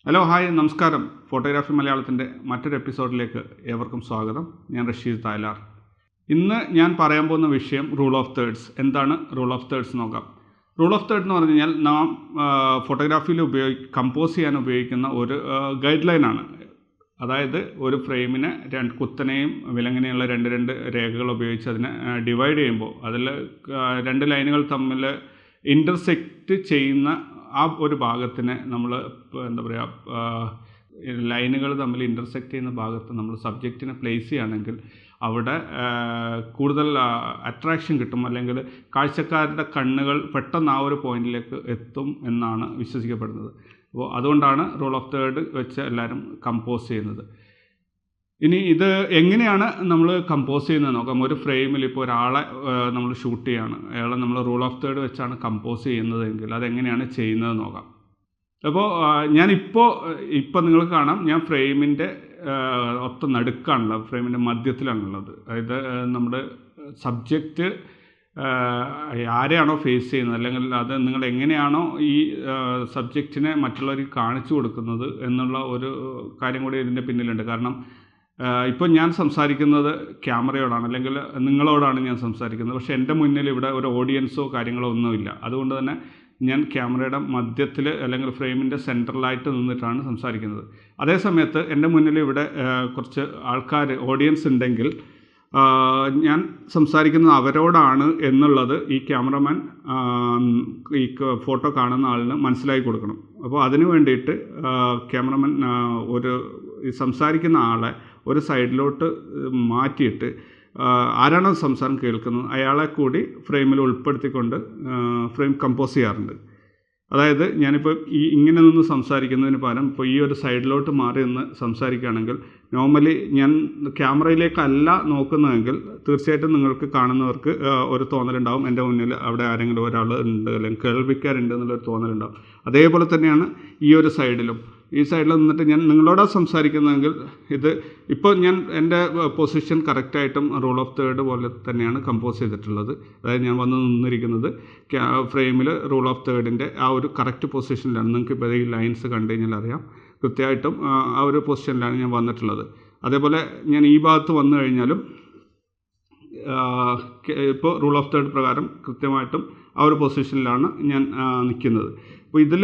Hello hi നമസ്കാരം. Photography മലയാളത്തിൻ്റെ മറ്റൊരു എപ്പിസോഡിലേക്ക് ഏവർക്കും സ്വാഗതം. ഞാൻ റഷീദ് തായ്ലാർ. ഇന്ന് ഞാൻ പറയാൻ പോകുന്ന വിഷയം റൂൾ ഓഫ് തേർഡ്സ്. എന്താണ് റൂൾ ഓഫ് തേർഡ്സ് നോക്കാം. റൂൾ ഓഫ് തേർഡ് എന്ന് പറഞ്ഞു കഴിഞ്ഞാൽ നാം ഫോട്ടോഗ്രാഫിയിൽ കമ്പോസ് ചെയ്യാൻ ഉപയോഗിക്കുന്ന ഒരു ഗൈഡ് ലൈനാണ്. അതായത് ഒരു ഫ്രെയിമിനെ കുത്തനെയും വിലങ്ങനെയുള്ള രണ്ട് രേഖകൾ ഉപയോഗിച്ച് അതിനെ ഡിവൈഡ് ചെയ്യുമ്പോൾ അതിൽ രണ്ട് ലൈനുകൾ തമ്മിൽ ഇൻ്റർസെക്റ്റ് ചെയ്യുന്ന ആ ഒരു ഭാഗത്തിനെ നമ്മൾ എന്താ പറയുക, ലൈനുകൾ തമ്മിൽ ഇൻ്റർസെക്റ്റ് ചെയ്യുന്ന ഭാഗത്ത് നമ്മൾ സബ്ജക്റ്റിനെ പ്ലേസ് ചെയ്യുകയാണെങ്കിൽ അവിടെ കൂടുതൽ അട്രാക്ഷൻ കിട്ടും, അല്ലെങ്കിൽ കാഴ്ചക്കാരുടെ കണ്ണുകൾ പെട്ടെന്ന് ആ ഒരു പോയിന്റിലേക്ക് എത്തും എന്നാണ് വിശ്വസിക്കപ്പെടുന്നത്. അപ്പോൾ അതുകൊണ്ടാണ് റൂൾ ഓഫ് തേർഡ് വെച്ച് എല്ലാവരും കമ്പോസ് ചെയ്യുന്നത്. ഇനി ഇത് എങ്ങനെയാണ് നമ്മൾ കമ്പോസ് ചെയ്യുന്നത് നോക്കാം. ഒരു ഫ്രെയിമിൽ ഇപ്പോൾ ഒരാളെ നമ്മൾ ഷൂട്ട് ചെയ്യുകയാണ്, അയാളെ നമ്മൾ റൂൾ ഓഫ് തേർഡ് വെച്ചാണ് കമ്പോസ് ചെയ്യുന്നതെങ്കിൽ അതെങ്ങനെയാണ് ചെയ്യുന്നത് നോക്കാം. അപ്പോൾ ഇപ്പോൾ നിങ്ങൾക്ക് കാണാം, ഞാൻ ഫ്രെയിമിൻ്റെ ഒത്ത നടുക്കാണുള്ളത്, ഫ്രെയിമിൻ്റെ മധ്യത്തിലാണുള്ളത്. അതായത് നമ്മുടെ സബ്ജക്റ്റ് ആരെയാണോ ഫേസ് ചെയ്യുന്നത്, അല്ലെങ്കിൽ അത് നിങ്ങൾ എങ്ങനെയാണോ ഈ സബ്ജക്റ്റിനെ മറ്റുള്ളവർക്ക് കാണിച്ചു കൊടുക്കുന്നത് എന്നുള്ള ഒരു കാര്യം കൂടി ഇതിൻ്റെ പിന്നിലുണ്ട്. കാരണം ഇപ്പോൾ ഞാൻ സംസാരിക്കുന്നത് ക്യാമറയോടാണ്, അല്ലെങ്കിൽ നിങ്ങളോടാണ് ഞാൻ സംസാരിക്കുന്നത്. പക്ഷേ എൻ്റെ മുന്നിൽ ഇവിടെ ഒരു ഓഡിയൻസോ കാര്യങ്ങളോ ഒന്നുമില്ല. അതുകൊണ്ട് തന്നെ ഞാൻ ക്യാമറയുടെ മധ്യത്തിൽ അല്ലെങ്കിൽ ഫ്രെയിമിൻ്റെ സെൻട്രലായിട്ട് നിന്നിട്ടാണ് സംസാരിക്കുന്നത്. അതേ സമയത്ത് എൻ്റെ മുന്നിൽ ഇവിടെ കുറച്ച് ആൾക്കാർ, ഓഡിയൻസ് ഉണ്ടെങ്കിൽ ഞാൻ സംസാരിക്കുന്നത് അവരോടാണ് എന്നുള്ളത് ഈ ക്യാമറമാൻ ഈ ഫോട്ടോ കാണുന്ന ആളിന് മനസ്സിലാക്കി കൊടുക്കണം. അപ്പോൾ അതിന് വേണ്ടിയിട്ട് ക്യാമറമാൻ ഈ സംസാരിക്കുന്ന ആളെ ഒരു സൈഡിലോട്ട് മാറ്റിയിട്ട് ആരാണോ സംസാരം കേൾക്കുന്നത് അയാളെ കൂടി ഫ്രെയിമിൽ ഉൾപ്പെടുത്തിക്കൊണ്ട് ഫ്രെയിം കമ്പോസ് ചെയ്യാറുണ്ട്. അതായത് ഞാനിപ്പോൾ ഇങ്ങനെ നിന്ന് സംസാരിക്കുന്നതിന് പകരം ഇപ്പോൾ ഈ ഒരു സൈഡിലോട്ട് മാറി നിന്ന് സംസാരിക്കുകയാണെങ്കിൽ, നോർമലി ഞാൻ ക്യാമറയിലേക്കല്ല നോക്കുന്നതെങ്കിൽ തീർച്ചയായിട്ടും നിങ്ങൾക്ക് കാണുന്നവർക്ക് ഒരു തോന്നലുണ്ടാവും, എൻ്റെ മുന്നിൽ അവിടെ ആരെങ്കിലും ഒരാൾ ഉണ്ട് അല്ലെങ്കിൽ കേൾവിക്കാരുണ്ട് എന്നുള്ളൊരു തോന്നലുണ്ടാവും. അതേപോലെ തന്നെയാണ് ഈ ഒരു സൈഡിലും. ഈ സൈഡിൽ നിന്നിട്ട് ഞാൻ നിങ്ങളോടാണ് സംസാരിക്കുന്നതെങ്കിൽ ഇപ്പോൾ ഞാൻ എൻ്റെ പൊസിഷൻ കറക്റ്റായിട്ടും റൂൾ ഓഫ് തേർഡ് പോലെ തന്നെയാണ് കമ്പോസ് ചെയ്തിട്ടുള്ളത്. അതായത് ഞാൻ വന്ന് നിന്നിരിക്കുന്നത് ഫ്രെയിമിൽ റൂൾ ഓഫ് തേർഡിൻ്റെ ആ ഒരു കറക്റ്റ് പൊസിഷനിലാണ്. നിങ്ങൾക്ക് ഇപ്പോൾ ഈ ലൈൻസ് കണ്ടു കഴിഞ്ഞാൽ അറിയാം, കൃത്യമായിട്ടും ആ ഒരു പൊസിഷനിലാണ് ഞാൻ വന്നിട്ടുള്ളത്. അതേപോലെ ഞാൻ ഈ ഭാഗത്ത് വന്നു കഴിഞ്ഞാലും ഇപ്പോൾ റൂൾ ഓഫ് തേർഡ് പ്രകാരം കൃത്യമായിട്ടും ആ ഒരു പൊസിഷനിലാണ് ഞാൻ നിൽക്കുന്നത്. അപ്പോൾ ഇതിൽ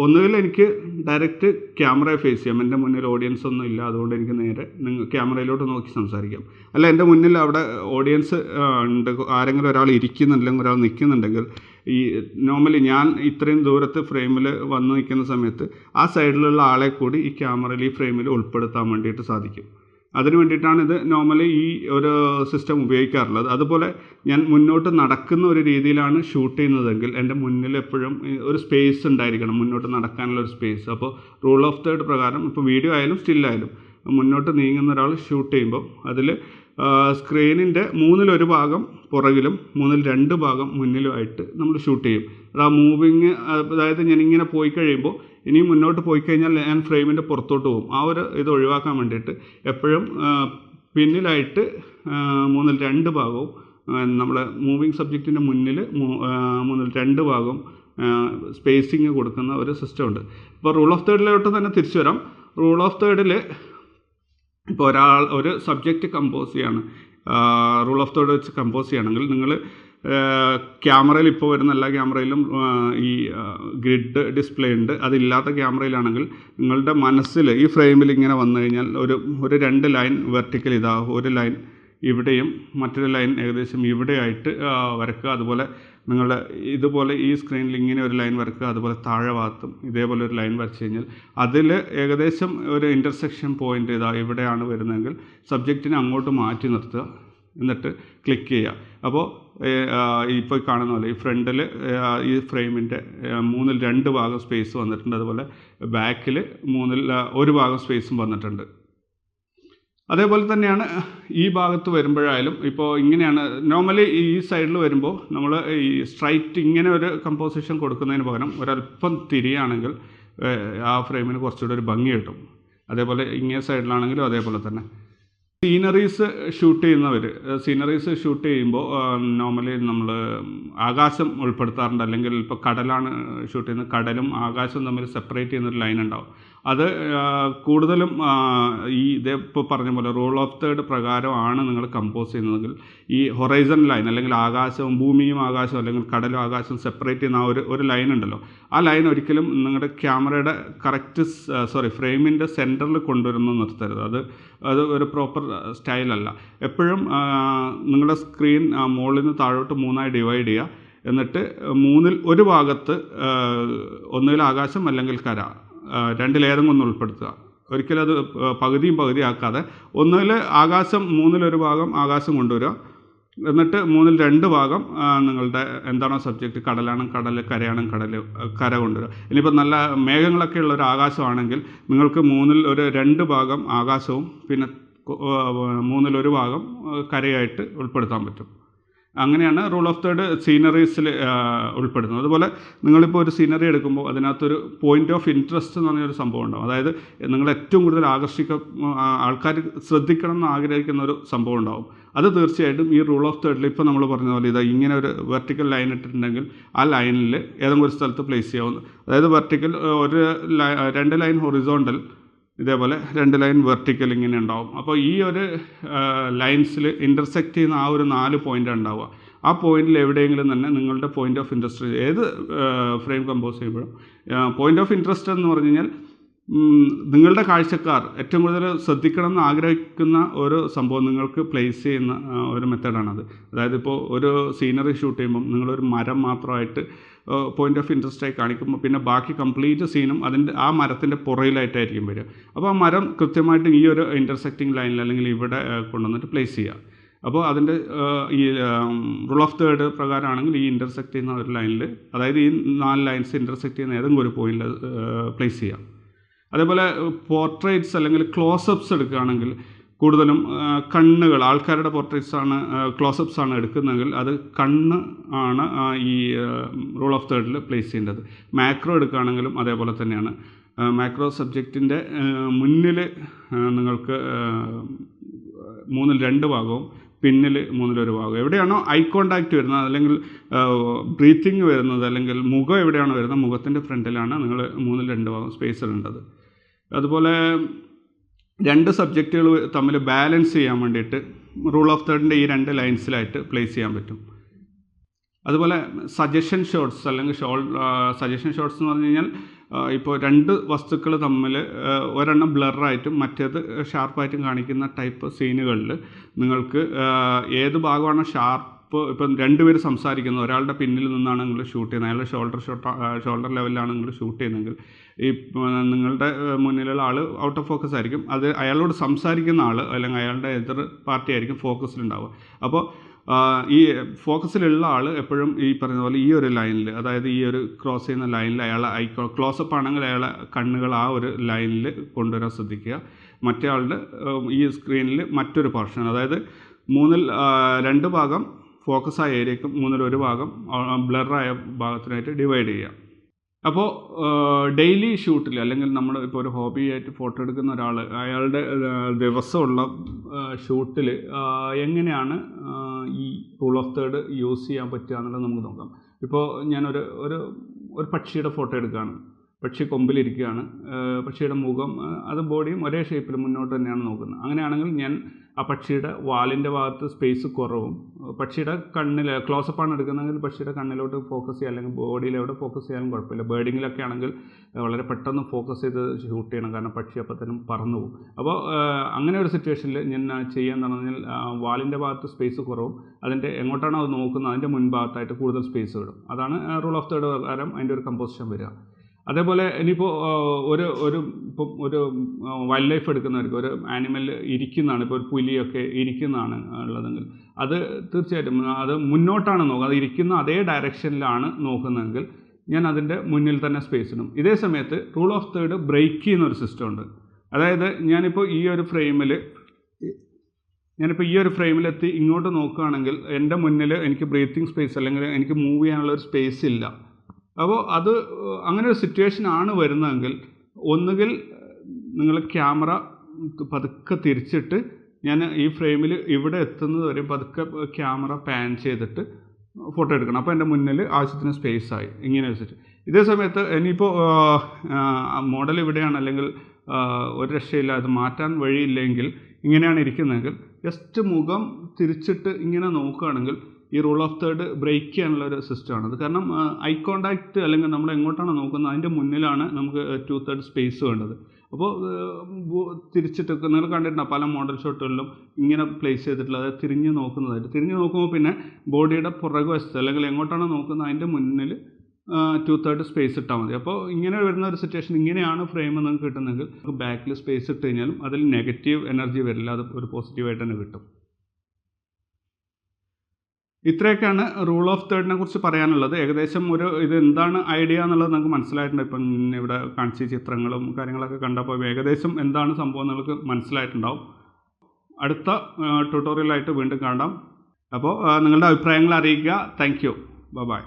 ഒന്നുകിൽ എനിക്ക് ഡയറക്റ്റ് ക്യാമറയെ ഫേസ് ചെയ്യാം, എൻ്റെ മുന്നിൽ ഓഡിയൻസ് ഒന്നും ഇല്ല, അതുകൊണ്ട് എനിക്ക് നേരെ ക്യാമറയിലോട്ട് നോക്കി സംസാരിക്കാം. അല്ല, എൻ്റെ മുന്നിൽ അവിടെ ഓഡിയൻസ് ഉണ്ട്, ആരെങ്കിലും ഒരാൾ ഇരിക്കുന്നുണ്ടെങ്കിൽ ഒരാൾ നിൽക്കുന്നുണ്ടെങ്കിൽ ഈ നോർമലി ഞാൻ ഇത്രയും ദൂരത്ത് ഫ്രെയിമിൽ വന്ന് നിൽക്കുന്ന സമയത്ത് ആ സൈഡിലുള്ള ആളെ കൂടി ഈ ക്യാമറയിൽ ഈ ഫ്രെയിമിൽ ഉൾപ്പെടുത്താൻ വേണ്ടിയിട്ട് സാധിക്കും. അതിന് വേണ്ടിയിട്ടാണ് ഇത് നോർമലി ഈ ഒരു സിസ്റ്റം ഉപയോഗിക്കാറുള്ളത്. അതുപോലെ ഞാൻ മുന്നോട്ട് നടക്കുന്ന ഒരു രീതിയിലാണ് ഷൂട്ട് ചെയ്യുന്നതെങ്കിൽ എൻ്റെ മുന്നിൽ എപ്പോഴും ഒരു സ്പേസ് ഉണ്ടായിരിക്കണം, മുന്നോട്ട് നടക്കാനുള്ള ഒരു സ്പേസ്. അപ്പോൾ റൂൾ ഓഫ് തേർഡ് പ്രകാരം ഇപ്പോൾ വീഡിയോ ആയാലും സ്റ്റില്ലായാലും മുന്നോട്ട് നീങ്ങുന്ന ഒരാൾ ഷൂട്ട് ചെയ്യുമ്പോൾ അതിൽ സ്ക്രീനിൻ്റെ 1/3 ഭാഗം പുറകിലും 2 ഭാഗം മുന്നിലുമായിട്ട് നമ്മൾ ഷൂട്ട് ചെയ്യും. അത് ആ മൂവിങ്, അതായത് ഞാനിങ്ങനെ പോയി കഴിയുമ്പോൾ ഇനി മുന്നോട്ട് പോയി കഴിഞ്ഞാൽ ഞാൻ ഫ്രെയിമിൻ്റെ പുറത്തോട്ട് പോകും. ആ ഒരു ഇത് ഒഴിവാക്കാൻ വേണ്ടിയിട്ട് എപ്പോഴും പിന്നിലായിട്ട് 2 ഭാഗവും നമ്മുടെ മൂവിങ് സബ്ജക്റ്റിൻ്റെ മുന്നിൽ 2 ഭാഗം സ്പേസിങ് കൊടുക്കുന്ന ഒരു സിസ്റ്റം ഉണ്ട്. ഇപ്പോൾ റൂൾ ഓഫ് തേർഡിലോട്ട് തന്നെ തിരിച്ചു വരാം. റൂൾ ഓഫ് തേർഡിൽ ഇപ്പോൾ ഒരു സബ്ജക്റ്റ് കമ്പോസ് ചെയ്യാണ്, റൂൾ ഓഫ് തേർഡ് വെച്ച് കമ്പോസ് ചെയ്യുകയാണെങ്കിൽ നിങ്ങൾ ക്യാമറയിൽ ഇപ്പോൾ വരുന്ന എല്ലാ ക്യാമറയിലും ഈ ഗ്രിഡ് ഡിസ്പ്ലേ ഉണ്ട്. അതില്ലാത്ത ക്യാമറയിലാണെങ്കിൽ നിങ്ങളുടെ മനസ്സിൽ ഈ ഫ്രെയിമിൽ ഇങ്ങനെ വന്നു കഴിഞ്ഞാൽ ഒരു 2 ലൈൻ വെർട്ടിക്കൽ ഒരു ലൈൻ ഇവിടെയും മറ്റൊരു ലൈൻ ഏകദേശം ഇവിടെയായിട്ട് വരക്കുക. അതുപോലെ നിങ്ങളുടെ ഇതുപോലെ ഈ സ്ക്രീനിൽ ഇങ്ങനെ ഒരു ലൈൻ വരക്കുക. അതുപോലെ താഴെ ഭാഗത്തും ഇതേപോലെ ഒരു ലൈൻ വരച്ച് കഴിഞ്ഞാൽ അതിൽ ഏകദേശം ഒരു ഇൻ്റർസെക്ഷൻ പോയിൻ്റ് ഇവിടെയാണ് വരുന്നതെങ്കിൽ സബ്ജക്റ്റിനെ അങ്ങോട്ട് മാറ്റി നിർത്തുക, എന്നിട്ട് ക്ലിക്ക് ചെയ്യുക. അപ്പോൾ ഇപ്പോൾ കാണുന്ന പോലെ ഈ ഫ്രണ്ടിൽ ഈ ഫ്രെയിമിൻ്റെ 2 ഭാഗം സ്പേസ് വന്നിട്ടുണ്ട്. അതുപോലെ ബാക്കിൽ 1 ഭാഗം സ്പേസും വന്നിട്ടുണ്ട്. അതേപോലെ തന്നെയാണ് ഈ ഭാഗത്ത് വരുമ്പോഴായാലും. ഇപ്പോൾ ഇങ്ങനെയാണ് നോർമലി ഈ സൈഡിൽ വരുമ്പോൾ നമ്മൾ ഈ സ്ട്രൈറ്റ് ഇങ്ങനെ ഒരു കമ്പോസിഷൻ കൊടുക്കുന്നതിന് പകരം ഒരല്പം തിരിയാണെങ്കിൽ ആ ഫ്രെയിമിന് കുറച്ചുകൂടെ ഒരു ഭംഗി കിട്ടും. അതേപോലെ ഇങ്ങനെ സൈഡിലാണെങ്കിലും അതേപോലെ തന്നെ. സീനറീസ് ഷൂട്ട് ചെയ്യുമ്പോൾ നോർമലി നമ്മൾ ആകാശം ഉൾപ്പെടുത്താറുണ്ട്. അല്ലെങ്കിൽ ഇപ്പോൾ കടലാണ് ഷൂട്ട് ചെയ്യുന്നത്, കടലും ആകാശവും തമ്മിൽ സെപ്പറേറ്റ് ചെയ്യുന്നൊരു ലൈൻ ഉണ്ടാവും. അത് കൂടുതലും ഇപ്പോൾ പറഞ്ഞ പോലെ റൂൾ ഓഫ് തേർഡ് പ്രകാരമാണ് നിങ്ങൾ കമ്പോസ് ചെയ്യുന്നതെങ്കിൽ ഈ ഹൊറൈസൺ ലൈൻ അല്ലെങ്കിൽ ആകാശവും ഭൂമിയും ആകാശവും അല്ലെങ്കിൽ കടലും ആകാശവും സെപ്പറേറ്റ് ചെയ്യുന്ന ഒരു ലൈൻ ഉണ്ടല്ലോ, ആ ലൈൻ ഒരിക്കലും നിങ്ങളുടെ ക്യാമറയുടെ ഫ്രെയിമിൻ്റെ സെൻറ്ററിൽ കൊണ്ടുവരുന്ന നിർത്തരുത്. അത് ഒരു പ്രോപ്പർ സ്റ്റൈലല്ല. എപ്പോഴും നിങ്ങളുടെ സ്ക്രീൻ മുകളിൽ നിന്ന് താഴോട്ട് 3ആയി ഡിവൈഡ് ചെയ്യുക. എന്നിട്ട് 1/3 ഒരു ഭാഗത്ത് ഒന്നുകിൽ ആകാശം അല്ലെങ്കിൽ കര, രണ്ടിലേതെങ്കിലും ഒന്ന് ഉൾപ്പെടുത്തുക. ഒരിക്കലും അത് പകുതി ആക്കാതെ ഒന്നുകിൽ ആകാശം 1/3 ഭാഗം ആകാശം കൊണ്ടുവരിക. എന്നിട്ട് 2 ഭാഗം നിങ്ങളുടെ എന്താണോ സബ്ജക്റ്റ്, കടലാണെങ്കിൽ കടൽ, കരയാണെങ്കിൽ കര കൊണ്ടുവരിക. ഇനിയിപ്പോൾ നല്ല മേഘങ്ങളൊക്കെ ഉള്ള ഒരു ആകാശമാണെങ്കിൽ നിങ്ങൾക്ക് 2 ഭാഗം ആകാശവും പിന്നെ 1/3 ഭാഗം കരയായിട്ട് ഉൾപ്പെടുത്താൻ പറ്റും. അങ്ങനെയാണ് റൂൾ ഓഫ് തേർഡ് സീനറീസിൽ ഉൾപ്പെടുന്നത്. അതുപോലെ നിങ്ങളിപ്പോൾ ഒരു സീനറി എടുക്കുമ്പോൾ അതിനകത്തൊരു പോയിൻ്റ് ഓഫ് ഇൻട്രസ്റ്റ് എന്ന് പറഞ്ഞൊരു സംഭവം ഉണ്ടാവും. അതായത് നിങ്ങൾ ഏറ്റവും കൂടുതൽ ആൾക്കാർ ശ്രദ്ധിക്കണം എന്ന് ആഗ്രഹിക്കുന്ന ഒരു സംഭവം ഉണ്ടാവും. അത് തീർച്ചയായിട്ടും ഈ റൂൾ ഓഫ് തേർഡിൽ ഇപ്പോൾ നമ്മൾ പറഞ്ഞ പോലെ ഇങ്ങനെ ഒരു വെർട്ടിക്കൽ ലൈൻ ഇട്ടിട്ടുണ്ടെങ്കിൽ ആ ലൈനിൽ ഏതെങ്കിലും ഒരു സ്ഥലത്ത് പ്ലേസ് ചെയ്യാവുന്നു. അതായത് വെർട്ടിക്കൽ 2 ലൈൻ ഹൊറിസോണ്ടൽ, ഇതേപോലെ 2 ലൈൻ വെർട്ടിക്കൽ ഇങ്ങനെ ഉണ്ടാവും. അപ്പോൾ ഈ ഒരു ലൈൻസിൽ ഇൻ്റർസെക്റ്റ് ചെയ്യുന്ന ആ ഒരു 4 പോയിൻ്റ് ഉണ്ടാവുക. ആ പോയിന്റിൽ എവിടെയെങ്കിലും തന്നെ നിങ്ങളുടെ പോയിൻ്റ് ഓഫ് ഇൻട്രസ്റ്റ്, ഏത് ഫ്രെയിം കമ്പോസ് ചെയ്യുമ്പോഴും പോയിൻ്റ് ഓഫ് ഇൻട്രസ്റ്റ് എന്ന് പറഞ്ഞു കഴിഞ്ഞാൽ നിങ്ങളുടെ കാഴ്ചക്കാർ ഏറ്റവും കൂടുതൽ ശ്രദ്ധിക്കണം എന്ന് ആഗ്രഹിക്കുന്ന ഒരു സംഭവം നിങ്ങൾക്ക് പ്ലേസ് ചെയ്യുന്ന ഒരു മെത്തേഡാണത്. അതായത് ഇപ്പോൾ ഒരു സീനറി ഷൂട്ട് ചെയ്യുമ്പം നിങ്ങളൊരു മരം മാത്രമായിട്ട് പോയിൻ്റ് ഓഫ് ഇൻട്രസ്റ്റായി കാണിക്കുമ്പോൾ പിന്നെ ബാക്കി കംപ്ലീറ്റ് സീനും ആ മരത്തിൻ്റെ പുറയിലായിട്ടായിരിക്കും വരിക. അപ്പോൾ ആ മരം കൃത്യമായിട്ട് ഈ ഒരു ഇൻ്റർസെക്റ്റിംഗ് ലൈനിൽ അല്ലെങ്കിൽ ഇവിടെ കൊണ്ടുവന്നിട്ട് പ്ലേസ് ചെയ്യുക. അപ്പോൾ അതിൻ്റെ ഈ റൂൾ ഓഫ് തേർഡ് പ്രകാരമാണെങ്കിൽ ഈ ഇൻ്റർസെക്റ്റ് ചെയ്യുന്ന ഒരു ലൈനിൽ, അതായത് ഈ 4 ലൈൻസ് ഇൻ്റർസെക്റ്റ് ചെയ്യുന്ന ഏതെങ്കിലും ഒരു പോയിന്റിൽ പ്ലേസ് ചെയ്യാം. അതേപോലെ പോർട്രേറ്റ്സ് അല്ലെങ്കിൽ ക്ലോസപ്സ് എടുക്കുകയാണെങ്കിൽ കൂടുതലും കണ്ണുകൾ, ആൾക്കാരുടെ പോർട്രേറ്റ്സാണ് ക്ലോസപ്സാണ് എടുക്കുന്നതെങ്കിൽ അത് കണ്ണ് ആണ് ഈ റൂൾ ഓഫ് തേർഡിൽ പ്ലേസ് ചെയ്യേണ്ടത്. മാക്രോ എടുക്കുകയാണെങ്കിലും അതേപോലെ തന്നെയാണ്. മാക്രോ സബ്ജക്റ്റിൻ്റെ മുന്നിൽ നിങ്ങൾക്ക് 2 ഭാഗവും പിന്നിൽ 1/3 ഭാഗം, എവിടെയാണോ ഐ കോണ്ടാക്റ്റ് വരുന്നത് അല്ലെങ്കിൽ ബ്രീത്തിങ് വരുന്നത് അല്ലെങ്കിൽ മുഖം എവിടെയാണോ വരുന്നത് മുഖത്തിൻ്റെ ഫ്രണ്ടിലാണ് നിങ്ങൾ 2 ഭാഗം സ്പേസ് ഇടേണ്ടത്. അതുപോലെ 2 സബ്ജക്റ്റുകൾ തമ്മിൽ ബാലൻസ് ചെയ്യാൻ വേണ്ടിയിട്ട് റൂൾ ഓഫ് തേർഡിൻ്റെ ഈ 2 ലൈൻസിലായിട്ട് പ്ലേസ് ചെയ്യാൻ പറ്റും. അതുപോലെ സജഷൻ ഷോട്ട്സ് അല്ലെങ്കിൽ സജഷൻ ഷോട്ട്സ് എന്ന് പറഞ്ഞു കഴിഞ്ഞാൽ ഇപ്പോൾ 2 വസ്തുക്കൾ തമ്മിൽ ഒരെണ്ണം ബ്ലറായിട്ടും മറ്റേത് ഷാർപ്പായിട്ടും കാണിക്കുന്ന ടൈപ്പ് സീനുകളിൽ നിങ്ങൾക്ക് ഏത് ഭാഗമാണോ ഇപ്പം 2 പേര് സംസാരിക്കുന്നത്, ഒരാളുടെ പിന്നിൽ നിന്നാണ് നിങ്ങൾ ഷൂട്ട് ചെയ്യുന്നത്, അയാളുടെ ഷോൾഡർ ലെവലിലാണ് നിങ്ങൾ ഷൂട്ട് ചെയ്യുന്നതെങ്കിൽ ഈ നിങ്ങളുടെ മുന്നിലുള്ള ആൾ ഔട്ട് ഓഫ് ഫോക്കസ് ആയിരിക്കും. അത് അയാളോട് സംസാരിക്കുന്ന ആൾ അല്ലെങ്കിൽ അയാളുടെ എതിർ പാർട്ടി ആയിരിക്കും ഫോക്കസിലുണ്ടാവുക. അപ്പോൾ ഈ ഫോക്കസിലുള്ള ആൾ എപ്പോഴും ഈ പറയുന്ന പോലെ ഈ ഒരു ലൈനിൽ, അതായത് ഈ ഒരു ക്രോസ് ചെയ്യുന്ന ലൈനിൽ അയാളെ ക്ലോസപ്പ് ആണെങ്കിൽ അയാളെ കണ്ണുകൾ ആ ഒരു ലൈനിൽ കൊണ്ടുവരാൻ ശ്രദ്ധിക്കുക. മറ്റേ ആളുടെ ഈ സ്ക്രീനിൽ മറ്റൊരു പോർഷൻ, അതായത് 2 ഭാഗം ഫോക്കസായ ഏരിയക്കും 1/3 ഭാഗം ബ്ലറായ ഭാഗത്തിനായിട്ട് ഡിവൈഡ് ചെയ്യുക. അപ്പോൾ ഡെയിലി ഷൂട്ടിൽ അല്ലെങ്കിൽ നമ്മൾ ഇപ്പോൾ ഒരു ഹോബിയായിട്ട് ഫോട്ടോ എടുക്കുന്ന ഒരാൾ അയാളുടെ ദിവസമുള്ള ഷൂട്ടിൽ എങ്ങനെയാണ് ഈ റൂൾ ഓഫ് തേർഡ് യൂസ് ചെയ്യാൻ പറ്റുക എന്നുള്ളത് നമുക്ക് നോക്കാം. ഇപ്പോൾ ഞാനൊരു പക്ഷിയുടെ ഫോട്ടോ എടുക്കുകയാണ്. പക്ഷി കൊമ്പിലിരിക്കുകയാണ്. പക്ഷിയുടെ മുഖം അത് ബോഡിയും ഒരേ ഷേപ്പിൽ മുന്നോട്ട് തന്നെയാണ് നോക്കുന്നത്. അങ്ങനെയാണെങ്കിൽ ഞാൻ ആ പക്ഷിയുടെ വാലിൻ്റെ ഭാഗത്ത് സ്പേസ് കുറവും പക്ഷിയുടെ കണ്ണിൽ ക്ലോസപ്പാണ് എടുക്കുന്നതെങ്കിൽ പക്ഷിയുടെ കണ്ണിലോട്ട് ഫോക്കസ് ചെയ്യുക അല്ലെങ്കിൽ ബോഡിയിലെവിടെ ഫോക്കസ് ചെയ്യാനും കുഴപ്പമില്ല. ബേർഡിങ്ങിലൊക്കെ ആണെങ്കിൽ വളരെ പെട്ടെന്ന് ഫോക്കസ് ചെയ്ത് ഷൂട്ട് ചെയ്യണം, കാരണം പക്ഷി അപ്പോഴത്തേനും പറന്നു പോകും. അപ്പോൾ അങ്ങനെ ഒരു സിറ്റുവേഷനിൽ ഞാൻ ചെയ്യാന്ന് പറഞ്ഞാൽ വാലിൻ്റെ ഭാഗത്ത് സ്പേസ് കുറവും അതിൻ്റെ എങ്ങോട്ടാണോ അത് നോക്കുന്നത് അതിൻ്റെ മുൻഭാഗത്തായിട്ട് കൂടുതൽ സ്പേസ് വിടും. അതാണ് റൂൾ ഓഫ് തേർഡ് പ്രകാരം അതിൻ്റെ ഒരു കമ്പോസിഷൻ വരിക. അതേപോലെ ഇനിയിപ്പോൾ ഇപ്പം ഒരു വൈൽഡ് ലൈഫ് എടുക്കുന്നവർക്ക് ഒരു ആനിമൽ ഇരിക്കുന്നതാണ്, ഇപ്പോൾ ഒരു പുലിയൊക്കെ ഇരിക്കുന്നതാണ് ഉള്ളതെങ്കിൽ അത് തീർച്ചയായിട്ടും അത് മുന്നോട്ടാണ് നോക്കുക, അത് ഇരിക്കുന്ന അതേ ഡയറക്ഷനിലാണ് നോക്കുന്നതെങ്കിൽ ഞാൻ അതിൻ്റെ മുന്നിൽ തന്നെ സ്പേസ് ഇടും. ഇതേ സമയത്ത് റൂൾ ഓഫ് തേർഡ് ബ്രേക്ക് ചെയ്യുന്ന ഒരു സിസ്റ്റം ഉണ്ട്. അതായത് ഞാനിപ്പോൾ ഈ ഒരു ഫ്രെയിമിലെത്തി ഇങ്ങോട്ട് നോക്കുകയാണെങ്കിൽ എൻ്റെ മുന്നിൽ എനിക്ക് ബ്രീത്തിങ് സ്പേസ് അല്ലെങ്കിൽ എനിക്ക് മൂവ് ചെയ്യാനുള്ള ഒരു സ്പേസ് ഇല്ല. അപ്പോൾ അത് അങ്ങനെ ഒരു സിറ്റുവേഷൻ ആണ് വരുന്നതെങ്കിൽ ഒന്നുകിൽ നിങ്ങൾ ക്യാമറ പതുക്കെ തിരിച്ചിട്ട് ഞാൻ ഈ ഫ്രെയിമിൽ ഇവിടെ എത്തുന്നത് വരെ പതുക്കെ ക്യാമറ പാൻ ചെയ്തിട്ട് ഫോട്ടോ എടുക്കണം. അപ്പോൾ എൻ്റെ മുന്നിൽ ആവശ്യത്തിന് സ്പേസ് ആയി ഇങ്ങനെ വെച്ചിട്ട്. ഇതേ സമയത്ത് ഇനിയിപ്പോൾ മോഡൽ ഇവിടെയാണ്, അല്ലെങ്കിൽ ഒരു രക്ഷയില്ല, അത് മാറ്റാൻ വഴിയില്ലെങ്കിൽ ഇങ്ങനെയാണ് ഇരിക്കുന്നതെങ്കിൽ ജസ്റ്റ് മുഖം തിരിച്ചിട്ട് ഇങ്ങനെ നോക്കുകയാണെങ്കിൽ ഈ റൂൾ ഓഫ് തേർഡ് ബ്രേക്ക് ചെയ്യാനുള്ള ഒരു സിസ്റ്റമാണത്. കാരണം ഐ കോണ്ടാക്റ്റ് അല്ലെങ്കിൽ നമ്മൾ എങ്ങോട്ടാണ് നോക്കുന്നത് അതിൻ്റെ മുന്നിലാണ് നമുക്ക് 2/3 സ്പേസ് വേണ്ടത്. അപ്പോൾ തിരിച്ചിട്ടൊക്കെ നിങ്ങൾ കണ്ടിട്ടുണ്ടാകും പല മോഡൽ ഷോട്ടുകളിലും ഇങ്ങനെ പ്ലേസ് ചെയ്തിട്ടുള്ളത്, അതായത് തിരിഞ്ഞ് നോക്കുന്നതായിട്ട്. തിരിഞ്ഞ് നോക്കുമ്പോൾ പിന്നെ ബോഡിയുടെ പുറകുവശത്ത് അല്ലെങ്കിൽ എങ്ങോട്ടാണ് നോക്കുന്നത് അതിൻ്റെ മുന്നിൽ 2/3 സ്പേസ് ഇട്ടാൽ മതി. അപ്പോൾ ഇങ്ങനെ വരുന്ന ഒരു സിറ്റുവേഷൻ, ഇങ്ങനെയാണ് ഫ്രെയിം നിങ്ങൾക്ക് കിട്ടുന്നെങ്കിൽ ബാക്കിൽ സ്പേസ് ഇട്ട് കഴിഞ്ഞാലും അതിൽ നെഗറ്റീവ് എനർജി വരില്ല, അത് ഒരു പോസിറ്റീവായിട്ട് തന്നെ കിട്ടും. ഇത്രയൊക്കെയാണ് റൂൾ ഓഫ് തേർഡിനെ കുറിച്ച് പറയാനുള്ളത്. ഏകദേശം ഇത് എന്താണ് ഐഡിയ എന്നുള്ളത് നമുക്ക് മനസ്സിലായിട്ടുണ്ട്. ഇപ്പം ഇവിടെ കാണിച്ച ചിത്രങ്ങളും കാര്യങ്ങളൊക്കെ കണ്ടപ്പോൾ ഏകദേശം എന്താണ് സംഭവം നിങ്ങൾക്ക് മനസ്സിലായിട്ടുണ്ടാവും. അടുത്ത ട്യൂട്ടോറിയലായിട്ട് വീണ്ടും കാണാം. അപ്പോൾ നിങ്ങളുടെ അഭിപ്രായങ്ങൾ അറിയിക്കുക. Thank you. ബൈ.